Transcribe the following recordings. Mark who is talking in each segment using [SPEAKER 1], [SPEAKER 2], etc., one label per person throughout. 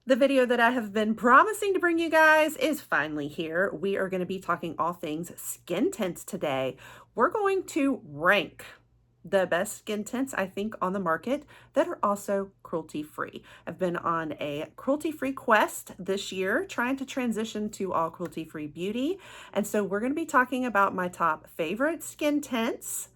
[SPEAKER 1] The video that I have been promising to bring you guys is finally here. We are going to be talking all things skin tints today. We're going to rank the best skin tints I think on the market that are also cruelty-free. I've been on a cruelty-free quest this year, trying to transition to all cruelty-free beauty. And so we're going to be talking about my top favorite skin tints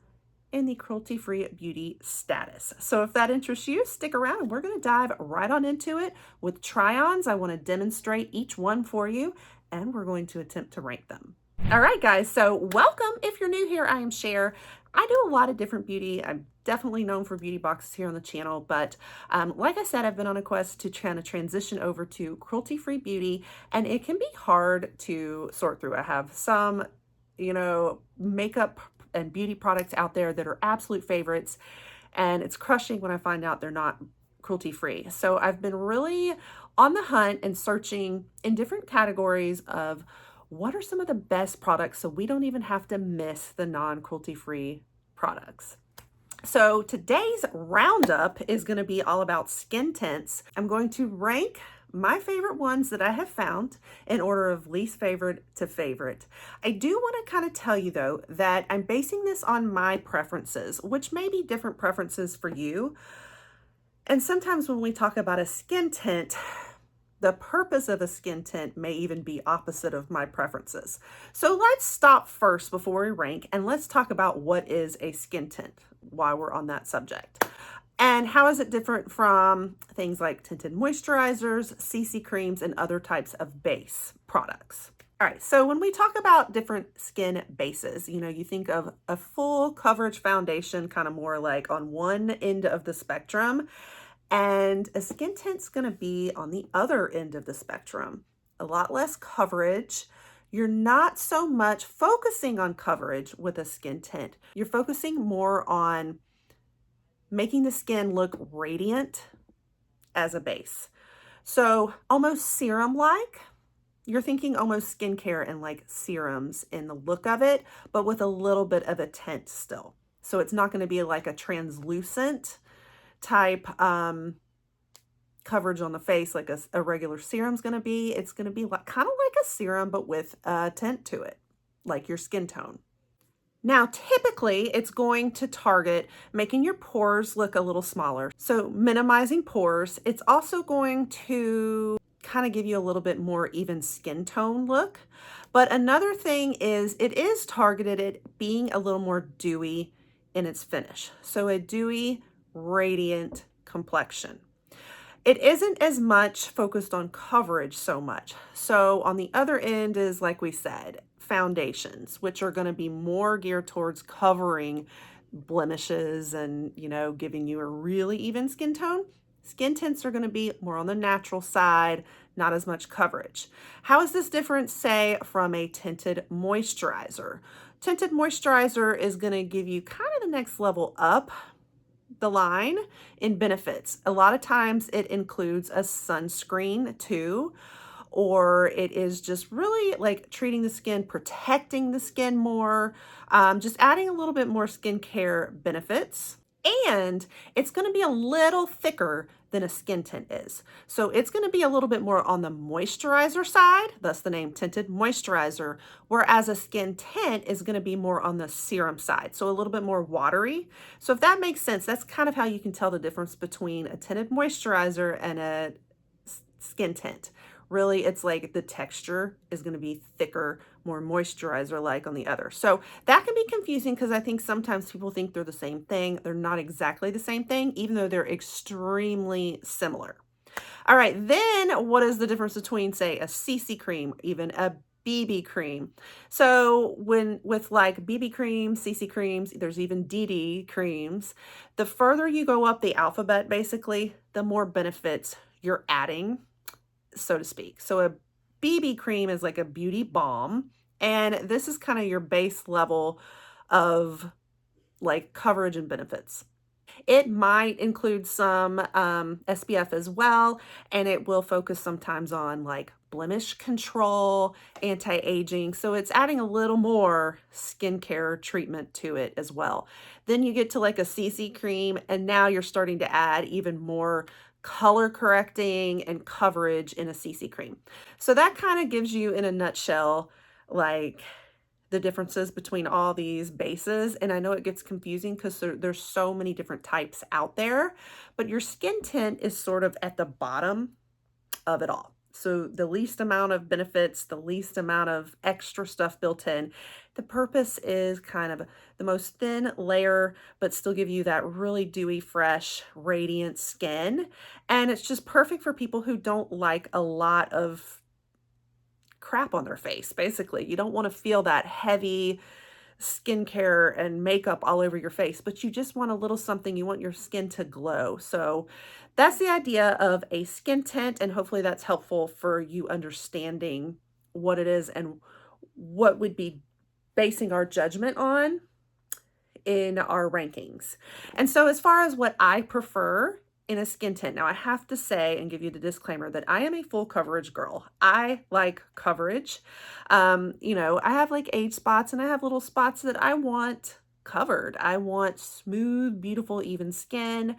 [SPEAKER 1] in the cruelty-free beauty status. So if that interests you, stick around and we're going to dive right on into it with try-ons. I want to demonstrate each one for you and we're going to attempt to rank them. All right, guys, so welcome. If you're new here, I am Cher. I do a lot of different beauty. I'm definitely known for beauty boxes here on the channel, but like I said, I've been on a quest to kind of transition over to cruelty-free beauty, and it can be hard to sort through. I have some, makeup and beauty products out there that are absolute favorites, and it's crushing when I find out they're not cruelty-free. So I've been really on the hunt and searching in different categories of what are some of the best products so we don't even have to miss the non-cruelty-free products. So today's roundup is going to be all about skin tints. I'm going to rank my favorite ones that I have found in order of least favorite to favorite. I do want to kind of tell you though that I'm basing this on my preferences, which may be different preferences for you. And sometimes when we talk about a skin tint, the purpose of a skin tint may even be opposite of my preferences. So let's stop first before we rank and let's talk about what is a skin tint while we're on that subject. And how is it different from things like tinted moisturizers, CC creams, and other types of base products? All right, so when we talk about different skin bases, you think of a full coverage foundation, kind of more like on one end of the spectrum, and a skin tint's gonna be on the other end of the spectrum. A lot less coverage. You're not so much focusing on coverage with a skin tint. You're focusing more on making the skin look radiant as a base. So almost serum-like. You're thinking almost skincare and like serums in the look of it, but with a little bit of a tint still. So it's not going to be like a translucent type coverage on the face like a regular serum's going to be. It's going to be like, kind of like a serum, but with a tint to it, like your skin tone. Now, typically, it's going to target making your pores look a little smaller. So minimizing pores. It's also going to kind of give you a little bit more even skin tone look. But another thing is it is targeted at being a little more dewy in its finish. So a dewy, radiant complexion. It isn't as much focused on coverage so much. So on the other end is, like we said, foundations, which are going to be more geared towards covering blemishes and, giving you a really even skin tone. Skin tints are going to be more on the natural side, not as much coverage. How is this different, say, from a tinted moisturizer? Tinted moisturizer is going to give you kind of the next level up the line in benefits. A lot of times it includes a sunscreen too, or it is just really like treating the skin, protecting the skin more, just adding a little bit more skincare benefits. And it's going to be a little thicker than a skin tint is. So it's going to be a little bit more on the moisturizer side, thus the name tinted moisturizer, whereas a skin tint is going to be more on the serum side, so a little bit more watery. So if that makes sense, that's kind of how you can tell the difference between a tinted moisturizer and a skin tint. Really, it's like the texture is going to be thicker, more moisturizer-like on the other. So that can be confusing because I think sometimes people think they're the same thing. They're not exactly the same thing, even though they're extremely similar. All right, then what is the difference between, say, a CC cream, even a BB cream? So with like BB creams, CC creams, there's even DD creams, the further you go up the alphabet, basically, the more benefits you're adding, so to speak. So a BB cream is like a beauty balm, and this is kind of your base level of like coverage and benefits. It might include some SPF as well, and it will focus sometimes on like blemish control, anti-aging. So it's adding a little more skincare treatment to it as well. Then you get to like a CC cream, and now you're starting to add even more color correcting, and coverage in a CC cream. So that kind of gives you in a nutshell, like the differences between all these bases. And I know it gets confusing because there's so many different types out there, but your skin tint is sort of at the bottom of it all. So the least amount of benefits, the least amount of extra stuff built in. The purpose is kind of the most thin layer, but still give you that really dewy, fresh, radiant skin. And it's just perfect for people who don't like a lot of crap on their face, basically. You don't want to feel that heavy skincare and makeup all over your face, but you just want a little something. You want your skin to glow. So that's the idea of a skin tint, and hopefully that's helpful for you understanding what it is and what would be basing our judgment on in our rankings. And so as far as what I prefer in a skin tint, now I have to say and give you the disclaimer that I am a full coverage girl. I like coverage. You know, I have like age spots and I have little spots that I want covered. I want smooth, beautiful, even skin.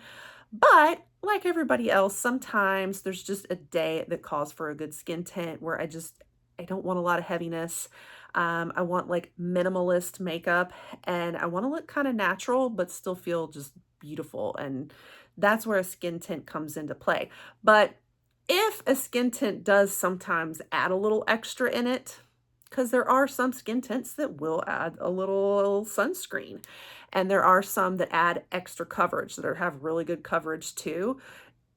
[SPEAKER 1] But like everybody else, sometimes there's just a day that calls for a good skin tint where I don't want a lot of heaviness. I want like minimalist makeup, and I want to look kind of natural, but still feel just beautiful. And that's where a skin tint comes into play. But if a skin tint does sometimes add a little extra in it, because there are some skin tints that will add a little sunscreen, and there are some that add extra coverage that have really good coverage too.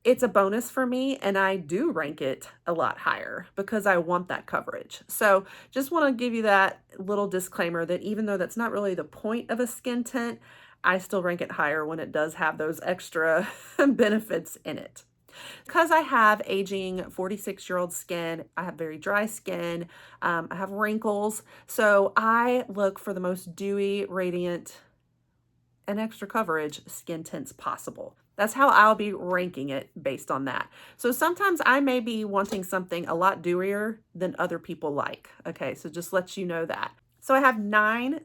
[SPEAKER 1] It's a bonus for me, and I do rank it a lot higher because I want that coverage. So just want to give you that little disclaimer that even though that's not really the point of a skin tint, I still rank it higher when it does have those extra benefits in it. Because I have aging 46-year-old skin, I have very dry skin, I have wrinkles, so I look for the most dewy, radiant, and extra coverage skin tints possible. That's how I'll be ranking it based on that. So sometimes I may be wanting something a lot dewier than other people like. Okay, so just let you know that. So I have 9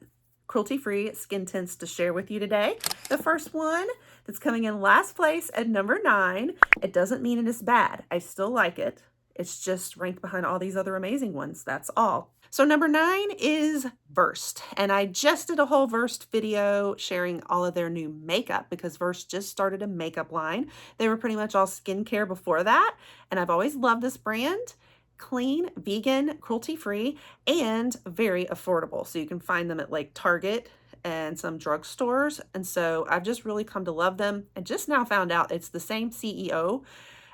[SPEAKER 1] cruelty-free skin tints to share with you today. The first one that's coming in last place at number 9, it doesn't mean it is bad. I still like it. It's just ranked behind all these other amazing ones. That's all. So number 9 is Versed. And I just did a whole Versed video sharing all of their new makeup because Versed just started a makeup line. They were pretty much all skincare before that. And I've always loved this brand. Clean, vegan, cruelty-free, and very affordable. So you can find them at like Target and some drugstores. And so I've just really come to love them, and just now found out it's the same CEO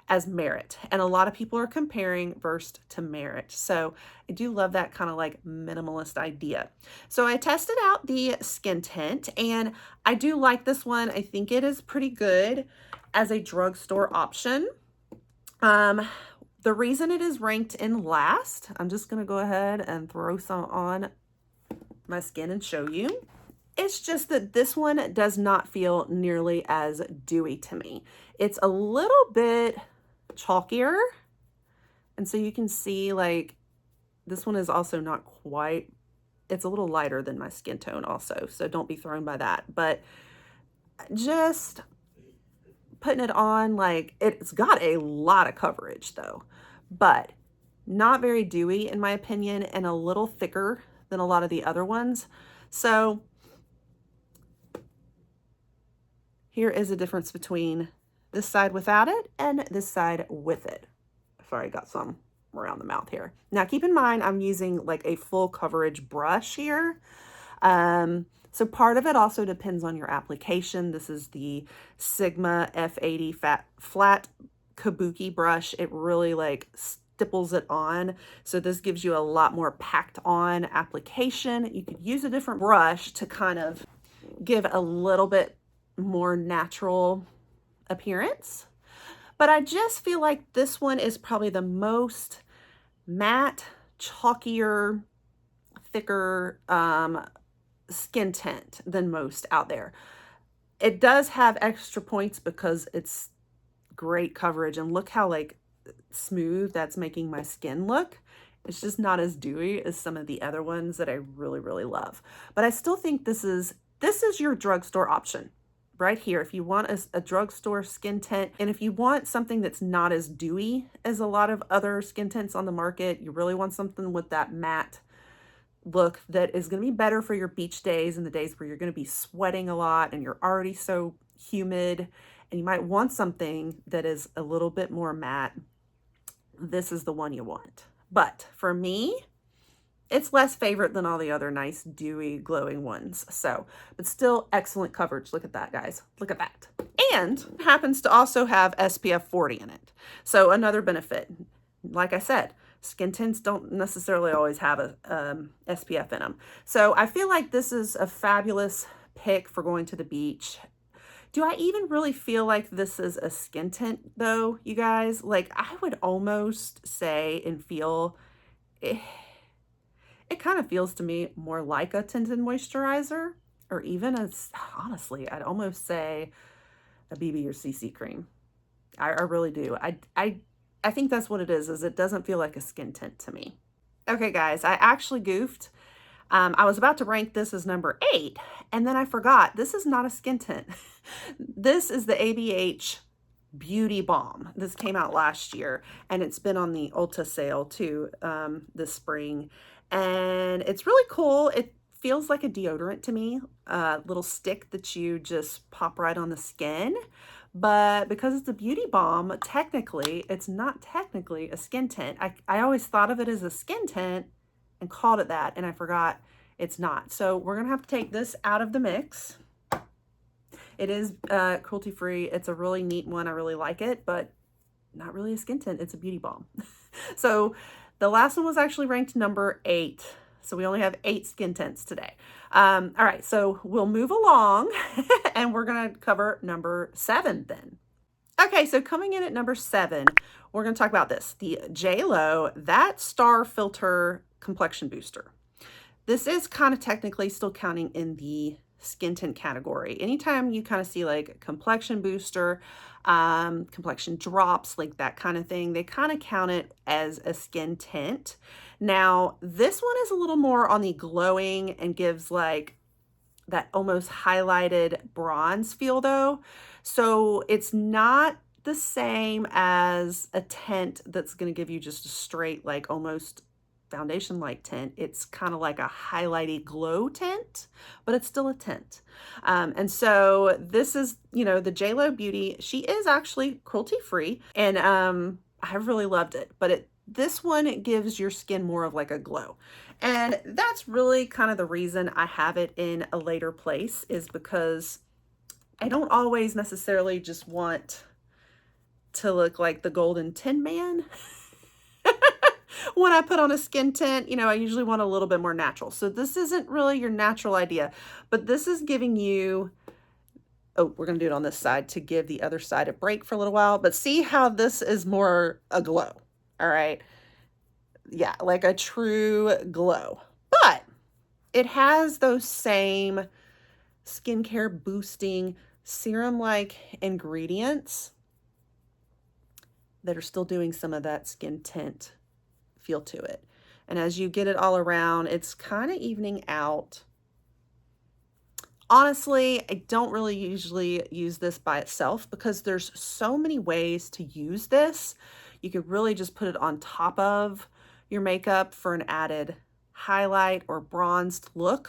[SPEAKER 1] as Merit. And a lot of people are comparing Versed to Merit. So I do love that kind of like minimalist idea. So I tested out the skin tint, and I do like this one. I think it is pretty good as a drugstore option. The reason it is ranked in last, I'm just going to go ahead and throw some on my skin and show you. It's just that this one does not feel nearly as dewy to me. It's a little bit chalkier. And so you can see like this one is also not quite, it's a little lighter than my skin tone also. So don't be thrown by that. But just putting it on, like it's got a lot of coverage though, but not very dewy in my opinion, and a little thicker than a lot of the other ones. So here is a difference between this side without it and this side with it. Sorry, got some around the mouth here. Now keep in mind, I'm using like a full coverage brush here. So part of it also depends on your application. This is the Sigma F80 flat kabuki brush. It really like stipples it on. So this gives you a lot more packed on application. You could use a different brush to kind of give a little bit more natural appearance. But I just feel like this one is probably the most matte, chalkier, thicker skin tint than most out there. It does have extra points because it's great coverage, and look how like smooth that's making my skin look. It's just not as dewy as some of the other ones that I really, really love. But I still think this is your drugstore option. right here. If you want a drugstore skin tint, and if you want something that's not as dewy as a lot of other skin tints on the market, you really want something with that matte look that is going to be better for your beach days and the days where you're going to be sweating a lot and you're already so humid, and you might want something that is a little bit more matte. This is the one you want. But for me, it's less favorite than all the other nice, dewy, glowing ones. So, but still excellent coverage. Look at that, guys. Look at that. And happens to also have SPF 40 in it. So another benefit. Like I said, skin tints don't necessarily always have a SPF in them. So I feel like this is a fabulous pick for going to the beach. Do I even really feel like this is a skin tint though, you guys? Like, I would almost say and feel it kind of feels to me more like a tinted moisturizer, or even as, honestly, I'd almost say a BB or CC cream. I really do. I think that's what it is it doesn't feel like a skin tint to me. Okay, guys, I actually goofed. I was about to rank this as number 8, and then I forgot. This is not a skin tint. This is the ABH Beauty Balm. This came out last year, and it's been on the Ulta sale too this spring. And it's really cool. It feels like a deodorant to me, a little stick that you just pop right on the skin. But because it's a beauty balm, technically, it's not technically a skin tint. I always thought of it as a skin tint and called it that, and I forgot it's not. So we're going to have to take this out of the mix. It is cruelty-free. It's a really neat one. I really like it, but not really a skin tint. It's a beauty balm. So the last one was actually ranked number 8. So we only have 8 skin tints today. All right, so we'll move along and we're going to cover number 7 then. Okay, so coming in at number 7, we're going to talk about this, the JLo That Star Filter Complexion Booster. This is kind of technically still counting in the skin tint category. Anytime you kind of see like complexion booster, complexion drops, like that kind of thing, they kind of count it as a skin tint. Now, this one is a little more on the glowing and gives like that almost highlighted bronze feel though. So it's not the same as a tint that's going to give you just a straight, like almost foundation-like tint. It's kind of like a highlighty glow tint, but it's still a tint. And so this is, you know, the JLo Beauty. She is actually cruelty-free, and I really loved it. But this one, it gives your skin more of like a glow. And that's really kind of the reason I have it in a later place, is because I don't always necessarily just want to look like the golden tin man. When I put on a skin tint, you know, I usually want a little bit more natural. So this isn't really your natural idea, but this is giving you, oh, we're going to do it on this side to give the other side a break for a little while, but see how this is more a glow. All right. Yeah, like a true glow, but it has those same skincare boosting serum-like ingredients that are still doing some of that skin tint feel to it. And as you get it all around, it's kind of evening out. Honestly, I don't really usually use this by itself because there's so many ways to use this. You could really just put it on top of your makeup for an added highlight or bronzed look,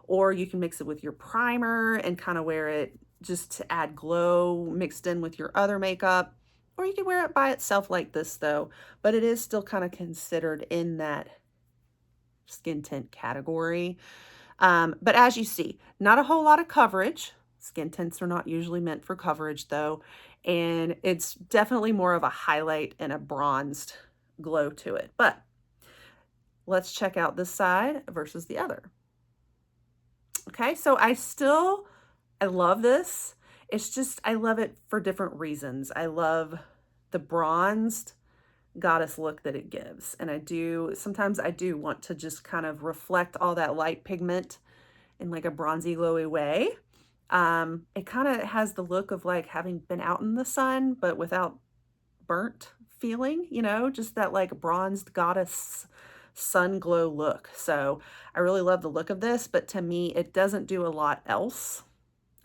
[SPEAKER 1] or you can mix it with your primer and kind of wear it just to add glow mixed in with your other makeup. Or you can wear it by itself like this though, but it is still kind of considered in that skin tint category. But as you see, not a whole lot of coverage. Skin tints are not usually meant for coverage though. And it's definitely more of a highlight and a bronzed glow to it. But let's check out this side versus the other. Okay, so I love this. It's just, I love it for different reasons. I love the bronzed goddess look that it gives. And sometimes I do want to just kind of reflect all that light pigment in like a bronzy, glowy way. It kind of has the look of like having been out in the sun, but without burnt feeling, you know, just that like bronzed goddess sun glow look. So I really love the look of this, but to me, it doesn't do a lot else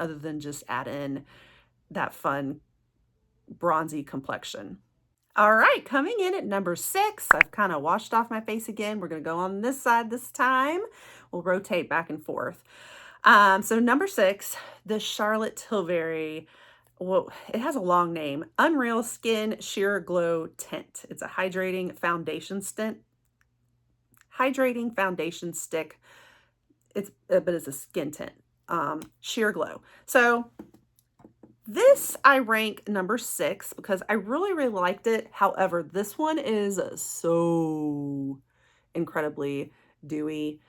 [SPEAKER 1] other than just add in that fun bronzy complexion. All right, coming in at number 6, I've kind of washed off my face again. We're going to go on this side this time. We'll rotate back and forth. So number 6, the Charlotte Tilbury, well, it has a long name, Unreal Skin Sheer Glow Tint. It's a hydrating foundation stick. But it's a skin tint, sheer glow. So this I rank number 6 because I really, really liked it. However, this one is so incredibly dewy.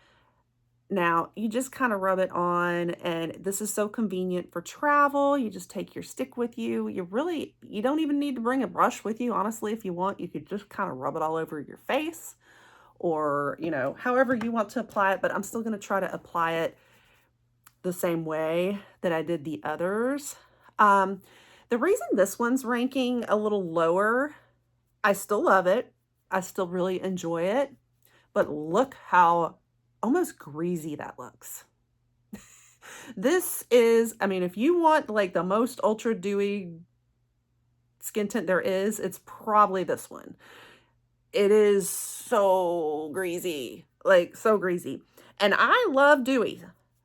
[SPEAKER 1] Now, you just kind of rub it on, and this is so convenient for travel. You just take your stick with you. You don't even need to bring a brush with you. Honestly, if you want, you could just kind of rub it all over your face or, however you want to apply it. But I'm still going to try to apply it the same way that I did the others. The reason this one's ranking a little lower, I still love it. I still really enjoy it. But look how almost greasy that looks. This is, if you want like the most ultra dewy skin tint there is, it's probably this one. It is so greasy, like so greasy. And I love dewy,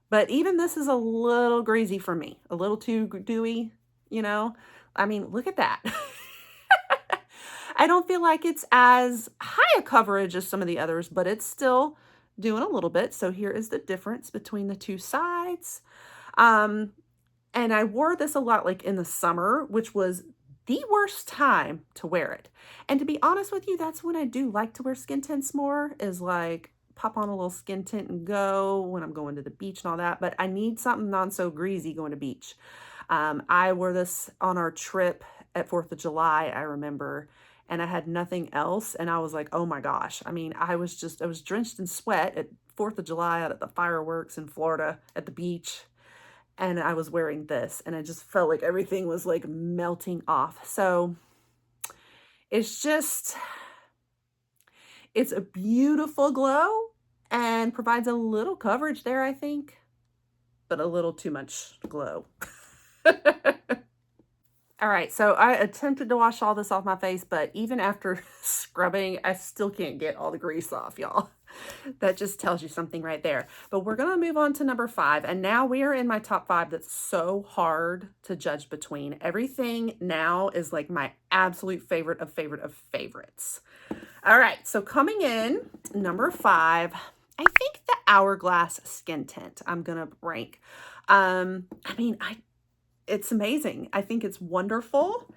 [SPEAKER 1] but even this is a little greasy for me, a little too dewy, look at that. I don't feel like it's as high a coverage as some of the others, but it's still doing a little bit. So here is the difference between the two sides. And I wore this a lot like in the summer, which was the worst time to wear it. And to be honest with you, that's when I do like to wear skin tints more, is like pop on a little skin tint and go when I'm going to the beach and all that. But I need something not so greasy going to beach. I wore this on our trip at 4th of July, I remember, and I had nothing else. And I was like, oh my gosh. I was drenched in sweat at 4th of July out at the fireworks in Florida at the beach. And I was wearing this and I just felt like everything was like melting off. So it's a beautiful glow and provides a little coverage there, I think, but a little too much glow. All right, so I attempted to wash all this off my face, but even after scrubbing, I still can't get all the grease off, y'all. That just tells you something right there. But we're going to move on to number 5, and now we are in my top 5 that's so hard to judge between. Everything now is like my absolute favorite of favorites. All right, so coming in, number 5, I think the Hourglass Skin Tint I'm going to rank. It's amazing. I think it's wonderful.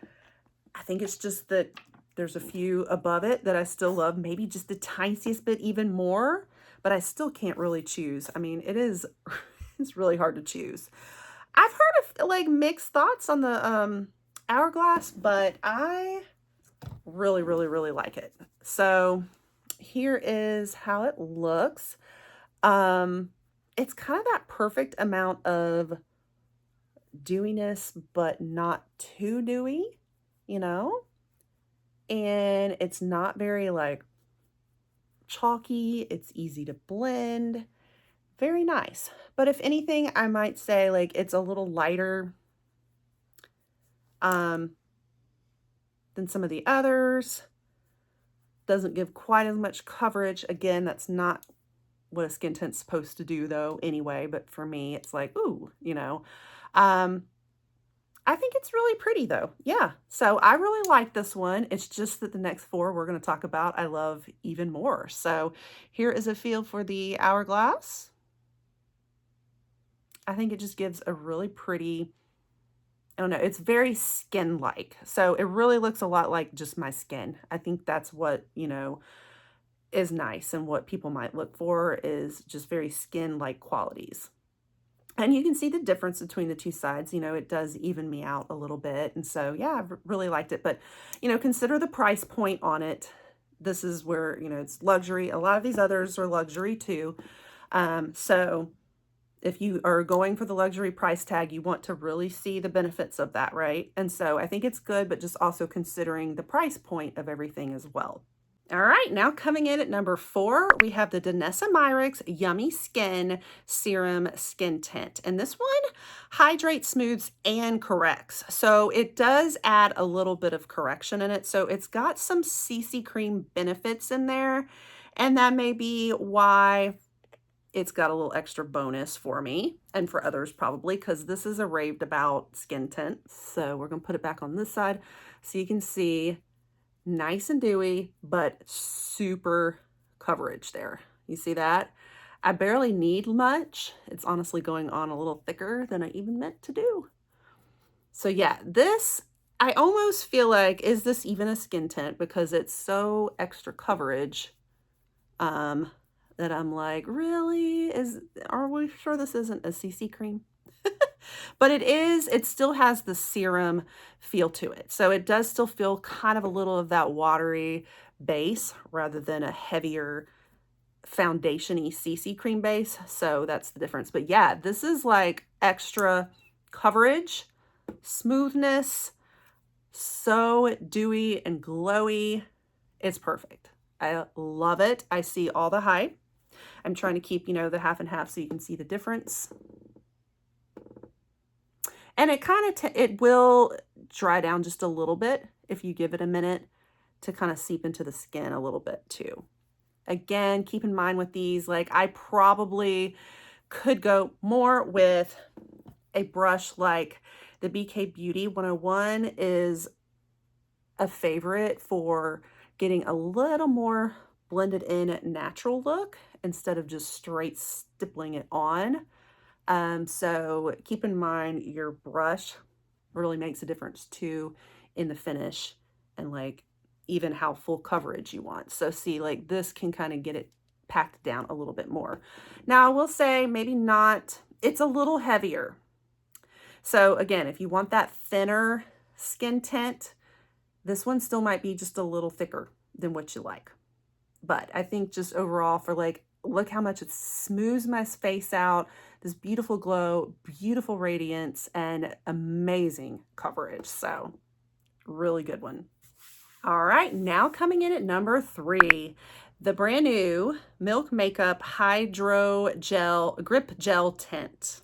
[SPEAKER 1] I think it's just that there's a few above it that I still love, maybe just the tiniest bit even more, but I still can't really choose. It's really hard to choose. I've heard of like mixed thoughts on the Hourglass, but I really, really, really like it. So here is how it looks. It's kind of that perfect amount of dewiness, but not too dewy, and it's not very like chalky. It's easy to blend, very nice. But if anything, I might say like it's a little lighter than some of the others. Doesn't give quite as much coverage. Again, that's not what a skin tint's supposed to do though anyway, but for me it's like, ooh, I think it's really pretty though. Yeah. So I really like this one. It's just that the next 4 we're going to talk about, I love even more. So here is a feel for the Hourglass. I think it just gives a really pretty, I don't know, it's very skin-like. So it really looks a lot like just my skin. I think that's what, is nice, and what people might look for is just very skin-like qualities. And you can see the difference between the two sides. It does even me out a little bit. And so, yeah, I've really liked it. But, consider the price point on it. This is where, it's luxury. A lot of these others are luxury too. So if you are going for the luxury price tag, you want to really see the benefits of that, right? And so I think it's good, but just also considering the price point of everything as well. All right, now coming in at number 4, we have the Danessa Myricks Yummy Skin Serum Skin Tint. And this one hydrates, smooths, and corrects. So it does add a little bit of correction in it. So it's got some CC cream benefits in there. And that may be why it's got a little extra bonus for me and for others probably, because this is a raved about skin tint. So we're going to put it back on this side so you can see. Nice and dewy, but super coverage there. You see that? I barely need much. It's honestly going on a little thicker than I even meant to do. So yeah, this, I almost feel like, is this even a skin tint? Because it's so extra coverage that I'm like, really? Are we sure this isn't a CC cream? But it is, it still has the serum feel to it. So it does still feel kind of a little of that watery base rather than a heavier foundation-y CC cream base. So that's the difference. But yeah, this is like extra coverage, smoothness, so dewy and glowy. It's perfect. I love it. I see all the hype. I'm trying to keep, you know, the half and half so you can see the difference. And it kind of, it will dry down just a little bit if you give it a minute to kind of seep into the skin a little bit too. Again, keep in mind with these, like I probably could go more with a brush like the BK Beauty 101 is a favorite for getting a little more blended in natural look instead of just straight stippling it on. So keep in mind your brush really makes a difference too in the finish and like even how full coverage you want. So see, like this can kind of get it packed down a little bit more. Now I will say maybe not, it's a little heavier. So again, if you want that thinner skin tint, this one still might be just a little thicker than what you like. But I think just overall for like, look how much it smooths my face out. This beautiful glow, beautiful radiance, and amazing coverage. So really good one. All right, now coming in at number 3, the brand new Milk Makeup Hydro Gel Grip Gel Tint.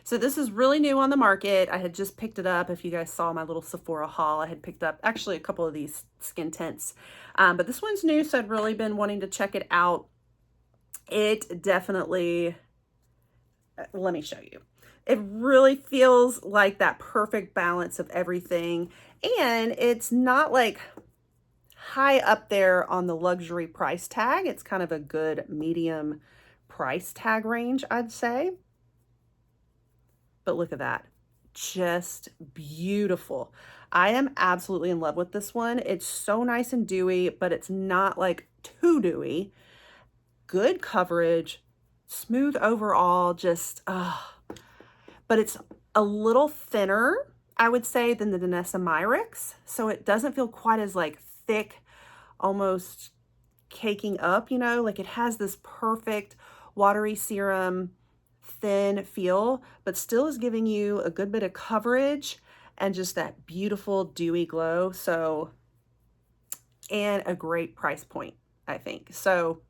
[SPEAKER 1] So this is really new on the market. I had just picked it up. If you guys saw my little Sephora haul, I had picked up actually a couple of these skin tints. But this one's new, so I'd really been wanting to check it out. It definitely, let me show you. It really feels like that perfect balance of everything. And it's not like high up there on the luxury price tag. It's kind of a good medium price tag range, I'd say. But look at that. Just beautiful. I am absolutely in love with this one. It's so nice and dewy, but it's not like too dewy. Good coverage, smooth overall, just, but it's a little thinner, I would say, than the Danessa Myricks. So it doesn't feel quite as like thick, almost caking up, you know, like it has this perfect watery serum, thin feel, but still is giving you a good bit of coverage and just that beautiful dewy glow. So, and a great price point, I think. So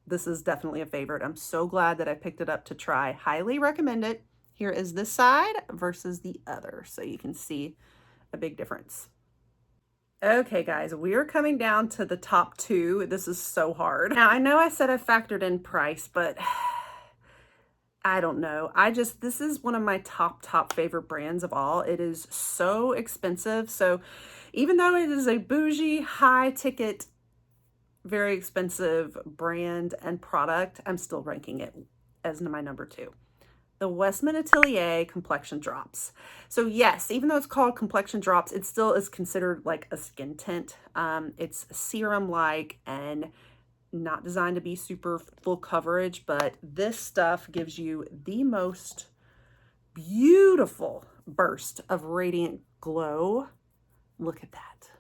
[SPEAKER 1] this is definitely a favorite. I'm so glad that I picked it up to try. Highly recommend it. Here is this side versus the other, so you can see a big difference. Okay, guys, we are coming down to the top 2. This is so hard. Now, I know I said I factored in price, but I don't know. This is one of my top favorite brands of all. It is so expensive. So even though it is a bougie, high ticket, very expensive brand and product, I'm still ranking it as my number 2. The Westman Atelier Complexion Drops. So yes, even though it's called Complexion Drops, it still is considered like a skin tint. It's serum-like and not designed to be super full coverage, but this stuff gives you the most beautiful burst of radiant glow. Look at that.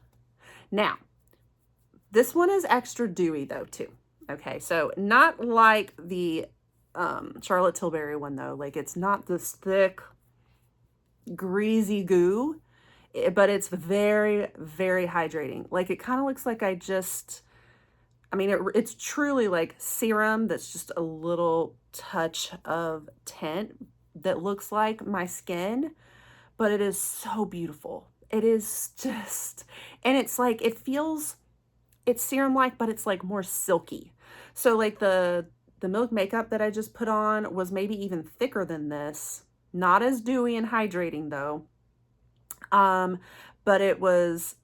[SPEAKER 1] Now, this one is extra dewy though too. Okay, so not like the Charlotte Tilbury one though. Like it's not this thick, greasy goo. but it's very, very hydrating. Like, it kind of looks like I mean, it's truly like serum that's just a little touch of tint that looks like my skin, but it is so beautiful. It is just, and it's like, it's serum-like, but it's like more silky. So like the Milk makeup that I just put on was maybe even thicker than this. Not as dewy and hydrating though. But it was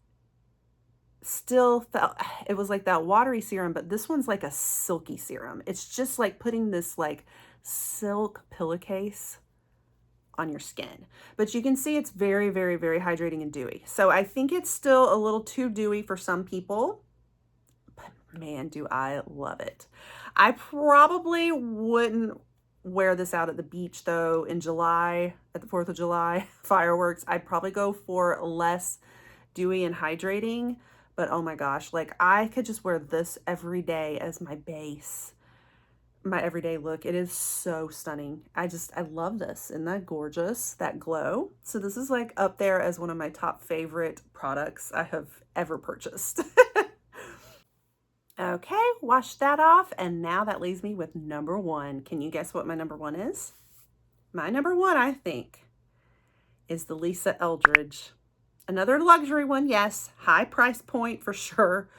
[SPEAKER 1] it was like that watery serum, but this one's like a silky serum. It's just like putting this like silk pillowcase on your skin, but you can see it's very, very, very hydrating and dewy. So I think it's still a little too dewy for some people, but man, do I love it. I probably wouldn't wear this out at the beach though in July, at the 4th of July fireworks. I'd probably go for less dewy and hydrating, but oh my gosh, like I could just wear this every day as my base, my everyday look. It is so stunning. I love this. Isn't that gorgeous? That glow. So this is like up there as one of my top favorite products I have ever purchased. Okay, wash that off. And now that leaves me with number one. Can you guess what my number one is? My number one, I think, is the Lisa Eldridge. Another luxury one, yes. High price point for sure.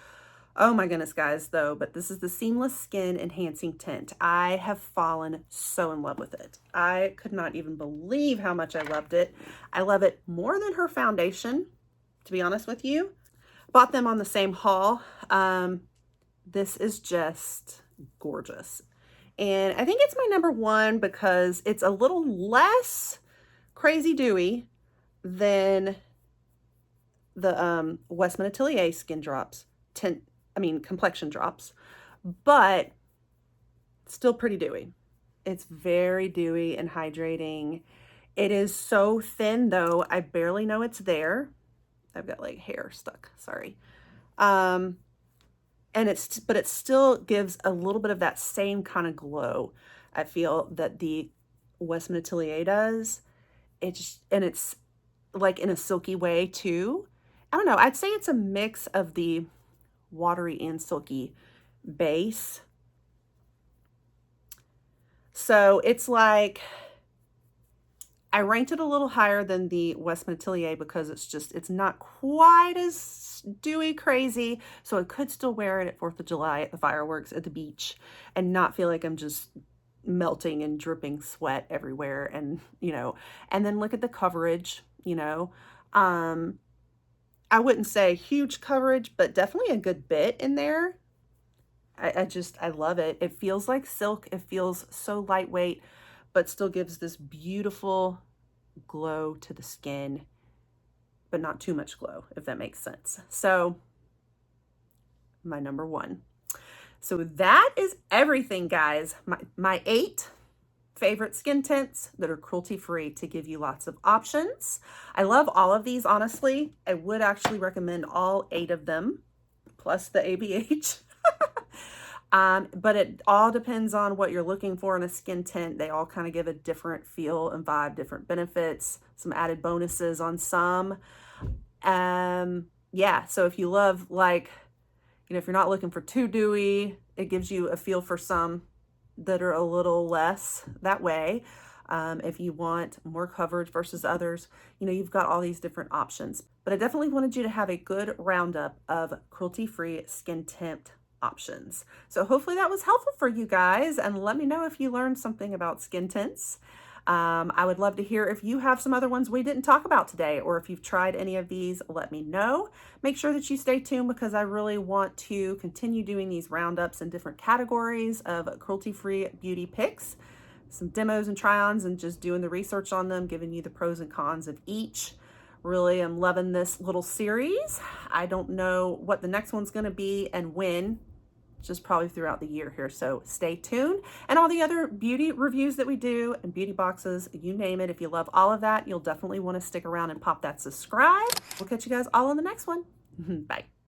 [SPEAKER 1] Oh my goodness, guys, though, but this is the Seamless Skin Enhancing Tint. I have fallen so in love with it. I could not even believe how much I loved it. I love it more than her foundation, to be honest with you. Bought them on the same haul. This is just gorgeous. And I think it's my number one because it's a little less crazy dewy than the Westman Atelier Skin Drops, complexion drops, but still pretty dewy. It's very dewy and hydrating. It is so thin though, I barely know it's there. I've got like hair stuck, sorry. But it still gives a little bit of that same kind of glow I feel that the Westman Atelier does. It's like in a silky way too. I don't know, I'd say it's a mix of the watery and silky base. So it's like, I ranked it a little higher than the Westman Atelier because it's not quite as dewy crazy. So I could still wear it at 4th of July at the fireworks at the beach and not feel like I'm just melting and dripping sweat everywhere. And, and then look at the coverage, I wouldn't say huge coverage, but definitely a good bit in there. I love it. It feels like silk. It feels so lightweight, but still gives this beautiful glow to the skin, but not too much glow, if that makes sense. So my number one. So that is everything, guys. My 8 favorite skin tints that are cruelty-free to give you lots of options. I love all of these, honestly. I would actually recommend all 8 of them, plus the ABH. But it all depends on what you're looking for in a skin tint. They all kind of give a different feel and vibe, different benefits, some added bonuses on some. Yeah, so if you love, like, if you're not looking for too dewy, it gives you a feel for some that are a little less that way. If you want more coverage versus others, you've got all these different options. But I definitely wanted you to have a good roundup of cruelty-free skin tint options. So hopefully that was helpful for you guys, and let me know if you learned something about skin tints. I would love to hear if you have some other ones we didn't talk about today, or if you've tried any of these, let me know. Make sure that you stay tuned because I really want to continue doing these roundups in different categories of cruelty-free beauty picks, some demos and try-ons, and just doing the research on them, giving you the pros and cons of each. Really, I'm loving this little series. I don't know what the next one's going to be and when, just probably throughout the year here. So stay tuned. And all the other beauty reviews that we do and beauty boxes, you name it. If you love all of that, you'll definitely want to stick around and pop that subscribe. We'll catch you guys all in the next one. Bye.